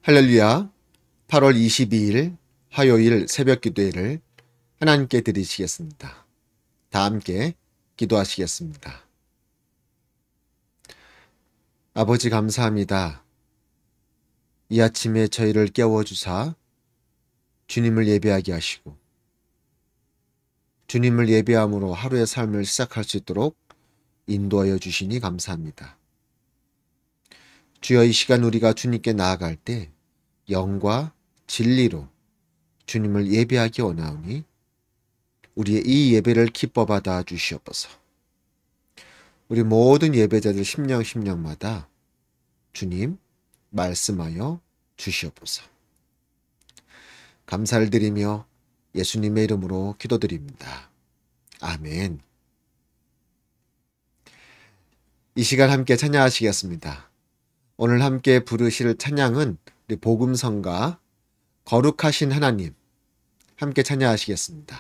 할렐루야. 8월 22일 화요일 새벽 기도회를 하나님께 드리시겠습니다. 다 함께 기도하시겠습니다. 아버지 감사합니다. 이 아침에 저희를 깨워주사 주님을 예배하게 하시고 주님을 예배함으로 하루의 삶을 시작할 수 있도록 인도하여 주시니 감사합니다. 주여, 이 시간 우리가 주님께 나아갈 때 영과 진리로 주님을 예배하기 원하오니 우리의 이 예배를 기뻐 받아 주시옵소서. 우리 모든 예배자들 심령마다 주님 말씀하여 주시옵소서. 감사를 드리며 예수님의 이름으로 기도드립니다. 아멘. 이 시간 함께 찬양하시겠습니다. 오늘 함께 부르실 찬양은 우리 복음성가 거룩하신 하나님 함께 찬양하시겠습니다.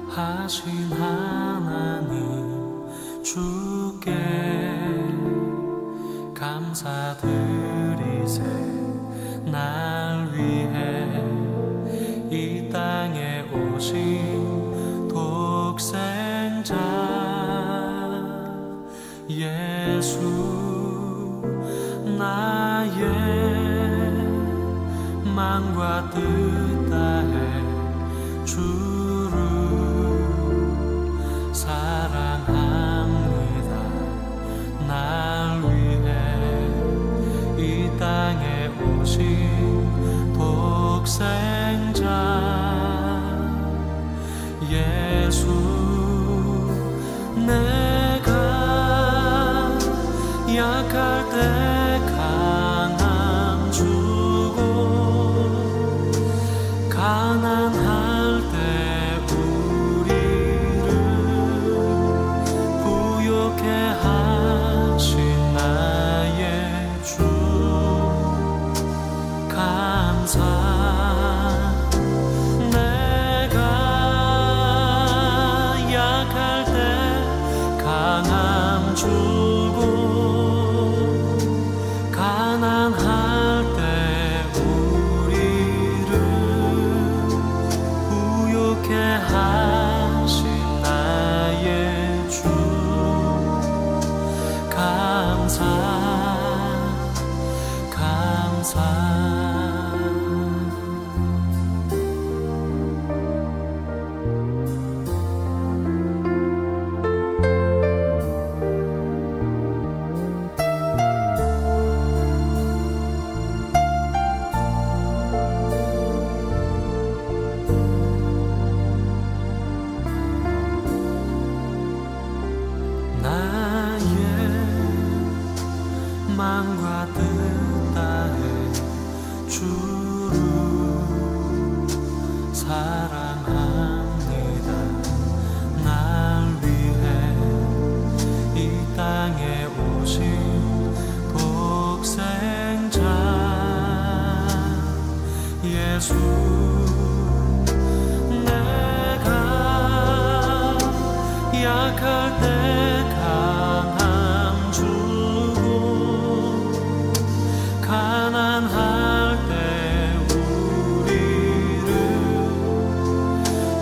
하신 하나님 주께 감사드리세. 날 위해 이 땅에 오신 독생자 예수, 나의 마음과 뜻 다해 주를 사랑합니다. 날 위해 이 땅에 오신 독생자 예수, 내가 약할 때 강함 주고 가난할 때 하신 나의 주 감사. 내가 약할 때 강함 주고 가난할 때 우리를 부욕해 하신 나의 주 감사. 마음과 뜻 다해 주를 사랑합니다. 날 위해 이 땅에 오신 독생자 예수, 내가 약할 때 강함 주고 가난할 때 우리를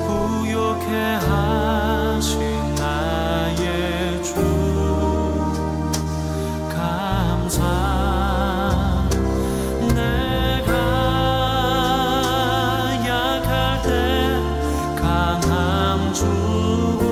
부욕해 하신 나의 주 감사. 내가 약할 때 강함 주고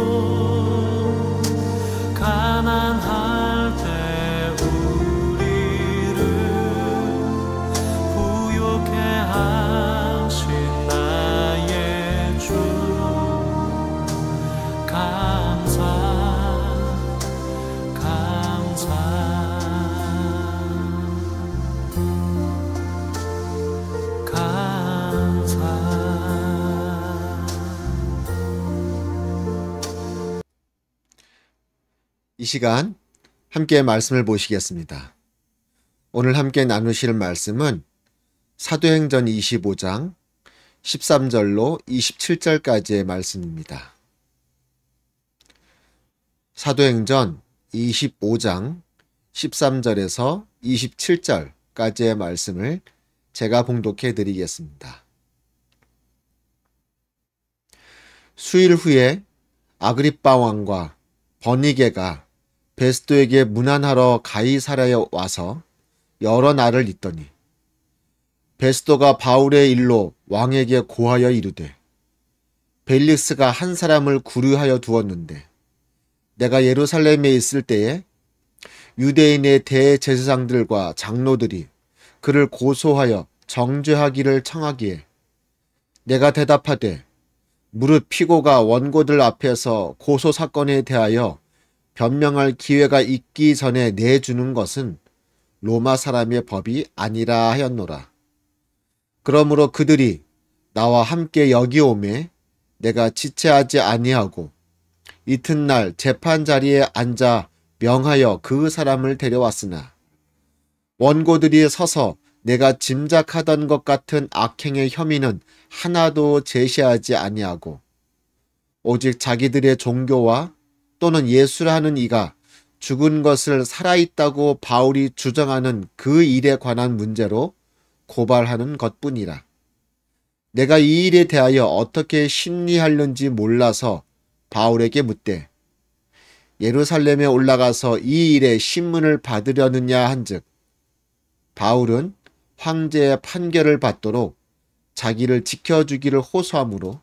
이 시간 함께 말씀을 보시겠습니다. 오늘 함께 나누실 말씀은 사도행전 25장 13절로 27절까지의 말씀입니다. 사도행전 25장 13절에서 27절까지의 말씀을 제가 봉독해 드리겠습니다. 수일 후에 아그리빠 왕과 버니게가 베스도에게 문안하러 가이사랴에 와서 여러 날을 있더니 베스도가 바울의 일로 왕에게 고하여 이르되 벨릭스가 한 사람을 구류하여 두었는데 내가 예루살렘에 있을 때에 유대인의 대제사장들과 장로들이 그를 고소하여 정죄하기를 청하기에 내가 대답하되 무릇 피고가 원고들 앞에서 고소 사건에 대하여 변명할 기회가 있기 전에 내주는 것은 로마 사람의 법이 아니라 하였노라. 그러므로 그들이 나와 함께 여기 오매 내가 지체하지 아니하고 이튿날 재판 자리에 앉아 명하여 그 사람을 데려왔으나 원고들이 서서 내가 짐작하던 것 같은 악행의 혐의는 하나도 제시하지 아니하고 오직 자기들의 종교와 또는 예수라는 이가 죽은 것을 살아있다고 바울이 주장하는 그 일에 관한 문제로 고발하는 것뿐이라. 내가 이 일에 대하여 어떻게 심리하려는지 몰라서 바울에게 묻되 예루살렘에 올라가서 이 일의 신문을 받으려느냐 한즉 바울은 황제의 판결을 받도록 자기를 지켜주기를 호소하므로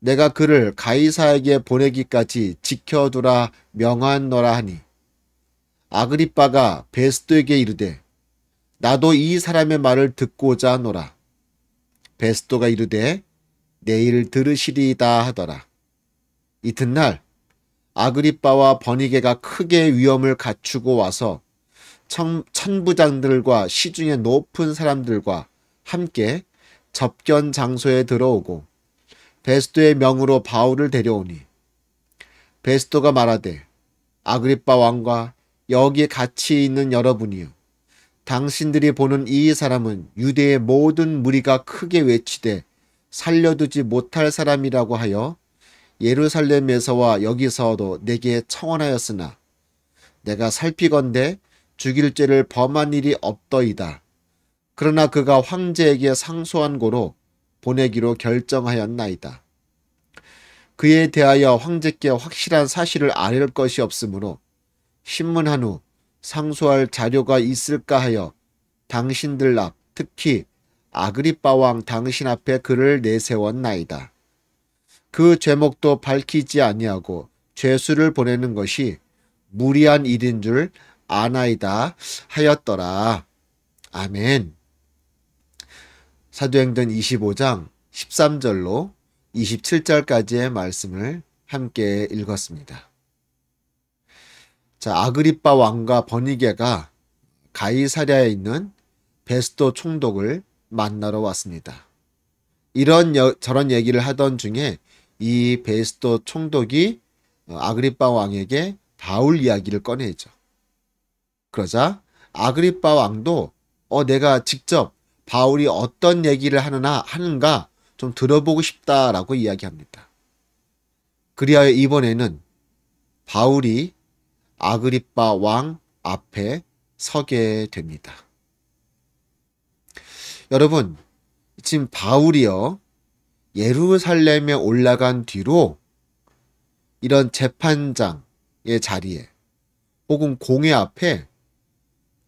내가 그를 가이사에게 보내기까지 지켜두라 명하노라 하니 아그리빠가 베스도에게 이르되 나도 이 사람의 말을 듣고자 하노라. 베스도가 이르되 내일 들으시리이다 하더라. 이튿날 아그리빠와 버니게가 크게 위험을 갖추고 와서 천부장들과 시중의 높은 사람들과 함께 접견 장소에 들어오고 베스도의 명으로 바울을 데려오니 베스도가 말하되 아그리빠 왕과 여기 같이 있는 여러분이요 당신들이 보는 이 사람은 유대의 모든 무리가 크게 외치되 살려두지 못할 사람이라고 하여 예루살렘에서와 여기서도 내게 청원하였으나 내가 살피건대 죽일 죄를 범한 일이 없더이다. 그러나 그가 황제에게 상소한 고로 보내기로 결정하였나이다. 그에 대하여 황제께 확실한 사실을 아뢰 것이 없으므로 신문한 후 상소할 자료가 있을까 하여 당신들 앞 특히 아그리빠 왕 당신 앞에 그를 내세웠나이다. 그 죄목도 밝히지 아니하고 죄수를 보내는 것이 무리한 일인 줄 아나이다 하였더라. 아멘. 사도행전 25장 13절로 27절까지의 말씀을 함께 읽었습니다. 자, 아그리빠 왕과 버니게가 가이사랴에 있는 베스도 총독을 만나러 왔습니다. 저런 얘기를 하던 중에 이 베스도 총독이 아그리빠 왕에게 바울 이야기를 꺼내죠. 그러자 아그리빠 왕도 내가 직접 바울이 어떤 얘기를 하는가 좀 들어보고 싶다라고 이야기합니다. 그리하여 이번에는 바울이 아그리빠 왕 앞에 서게 됩니다. 여러분, 지금 바울이요 예루살렘에 올라간 뒤로 이런 재판장의 자리에 혹은 공회 앞에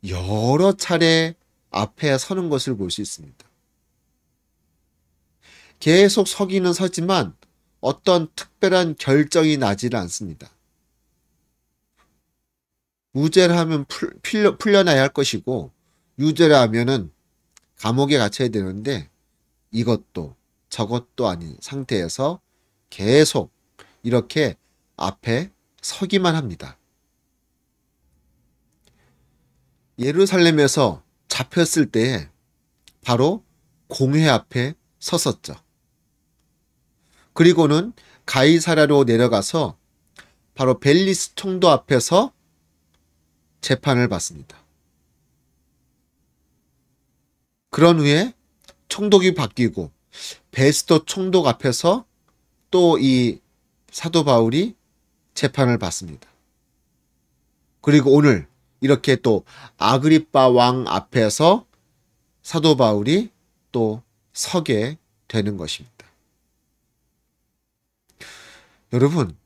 여러 차례 앞에 서는 것을 볼 수 있습니다. 계속 서기는 서지만 어떤 특별한 결정이 나지를 않습니다. 무죄를 하면 풀려나야 할 것이고 유죄를 하면은 감옥에 갇혀야 되는데 이것도 저것도 아닌 상태에서 계속 이렇게 앞에 서기만 합니다. 예루살렘에서 잡혔을 때에 바로 공회 앞에 섰었죠. 그리고는 가이사랴로 내려가서 바로 벨리스 총독 앞에서 재판을 받습니다. 그런 후에 총독이 바뀌고 베스도 총독 앞에서 또 이 사도 바울이 재판을 받습니다. 그리고 오늘 이렇게 또 아그리빠 왕 앞에서 사도 바울이 또 서게 되는 것입니다. 여러분,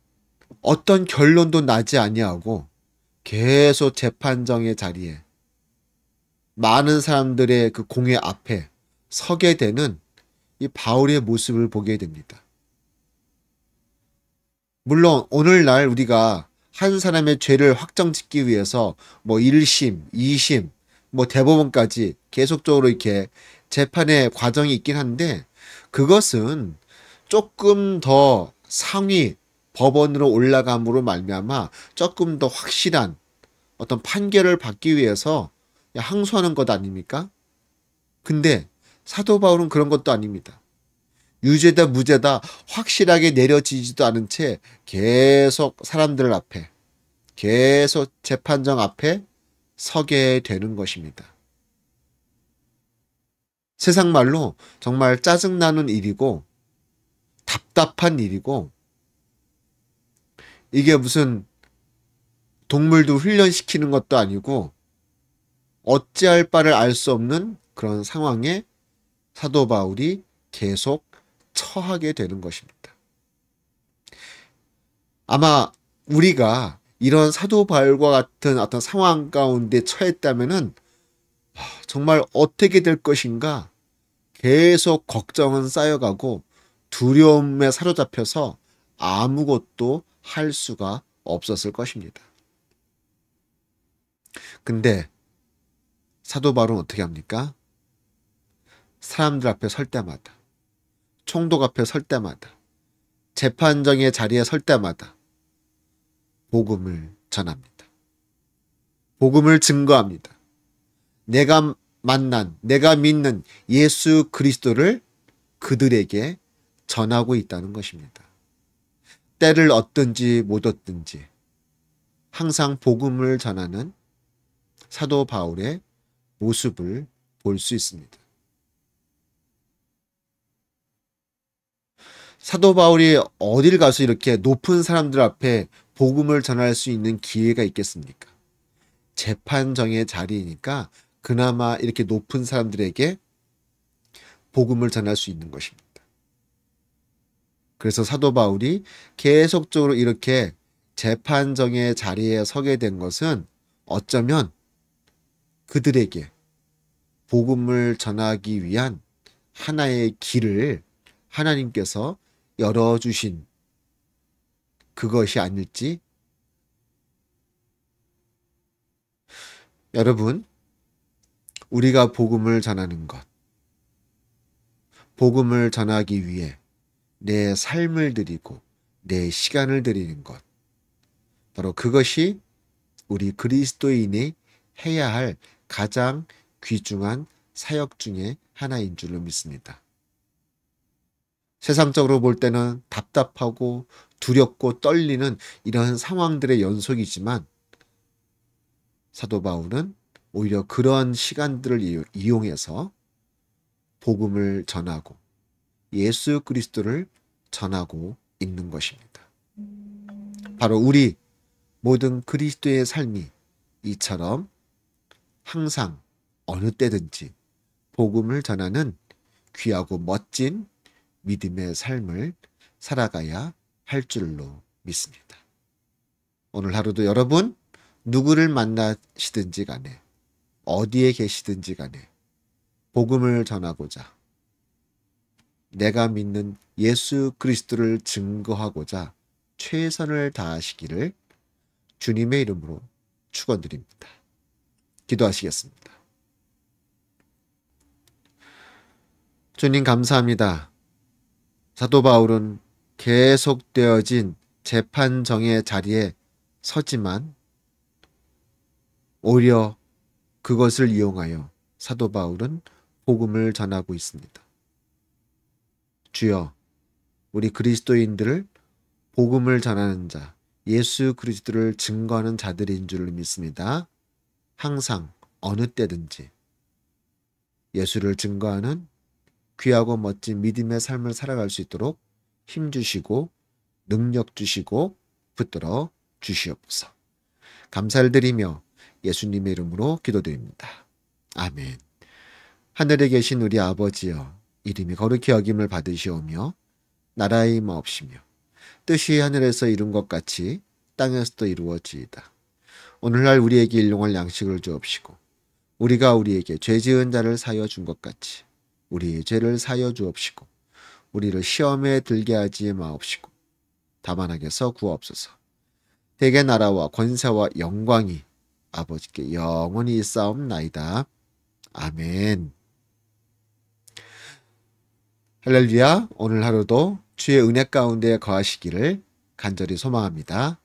어떤 결론도 나지 아니하고 계속 재판정의 자리에 많은 사람들의 그 공회 앞에 서게 되는 이 바울의 모습을 보게 됩니다. 물론 오늘날 우리가 한 사람의 죄를 확정짓기 위해서 뭐 1심, 2심, 뭐 대법원까지 계속적으로 이렇게 재판의 과정이 있긴 한데 그것은 조금 더 상위 법원으로 올라감으로 말미암아 조금 더 확실한 어떤 판결을 받기 위해서 항소하는 것 아닙니까? 근데 사도 바울은 그런 것도 아닙니다. 유죄다 무죄다 확실하게 내려지지도 않은 채 계속 사람들 앞에 계속 재판정 앞에 서게 되는 것입니다. 세상 말로 정말 짜증나는 일이고 답답한 일이고 이게 무슨 동물도 훈련시키는 것도 아니고 어찌할 바를 알 수 없는 그런 상황에 사도 바울이 계속 처하게 되는 것입니다. 아마 우리가 이런 사도 바울과 같은 어떤 상황 가운데 처했다면은 정말 어떻게 될 것인가 계속 걱정은 쌓여가고 두려움에 사로잡혀서 아무것도 할 수가 없었을 것입니다. 근데 사도 바울은 어떻게 합니까? 사람들 앞에 설 때마다, 총독 앞에 설 때마다, 재판정의 자리에 설 때마다 복음을 전합니다. 복음을 증거합니다. 내가 만난, 내가 믿는 예수 그리스도를 그들에게 전하고 있다는 것입니다. 때를 얻든지 못 얻든지 항상 복음을 전하는 사도 바울의 모습을 볼 수 있습니다. 사도 바울이 어딜 가서 이렇게 높은 사람들 앞에 복음을 전할 수 있는 기회가 있겠습니까? 재판정의 자리이니까 그나마 이렇게 높은 사람들에게 복음을 전할 수 있는 것입니다. 그래서 사도 바울이 계속적으로 이렇게 재판정의 자리에 서게 된 것은 어쩌면 그들에게 복음을 전하기 위한 하나의 길을 하나님께서 열어주신 그것이 아닐지. 여러분, 우리가 복음을 전하는 것, 복음을 전하기 위해 내 삶을 드리고 내 시간을 드리는 것, 바로 그것이 우리 그리스도인이 해야 할 가장 귀중한 사역 중에 하나인 줄로 믿습니다. 세상적으로 볼 때는 답답하고 두렵고 떨리는 이런 상황들의 연속이지만 사도 바울은 오히려 그런 시간들을 이용해서 복음을 전하고 예수 그리스도를 전하고 있는 것입니다. 바로 우리 모든 그리스도의 삶이 이처럼 항상 어느 때든지 복음을 전하는 귀하고 멋진 믿음의 삶을 살아가야 할 줄로 믿습니다. 오늘 하루도 여러분 누구를 만나시든지 간에 어디에 계시든지 간에 복음을 전하고자 내가 믿는 예수 그리스도를 증거하고자 최선을 다하시기를 주님의 이름으로 축원드립니다. 기도하시겠습니다. 주님 감사합니다. 사도 바울은 계속되어진 재판정의 자리에 서지만 오히려 그것을 이용하여 사도 바울은 복음을 전하고 있습니다. 주여, 우리 그리스도인들을 복음을 전하는 자, 예수 그리스도를 증거하는 자들인 줄 믿습니다. 항상 어느 때든지 예수를 증거하는 귀하고 멋진 믿음의 삶을 살아갈 수 있도록 힘 주시고 능력 주시고 붙들어 주시옵소서. 감사를 드리며 예수님의 이름으로 기도드립니다. 아멘. 하늘에 계신 우리 아버지여, 이름이 거룩히 여김을 받으시오며 나라의 임하옵시며 뜻이 하늘에서 이룬 것 같이 땅에서도 이루어지이다. 오늘날 우리에게 일용할 양식을 주옵시고 우리가 우리에게 죄 지은 자를 사여 준 것 같이 우리의 죄를 사여 주옵시고 우리를 시험에 들게 하지 마옵시고 다만 악에서 구하옵소서. 대개 나라와 권세와 영광이 아버지께 영원히 있사옵나이다. 아멘. 할렐루야. 오늘 하루도 주의 은혜 가운데 거하시기를 간절히 소망합니다.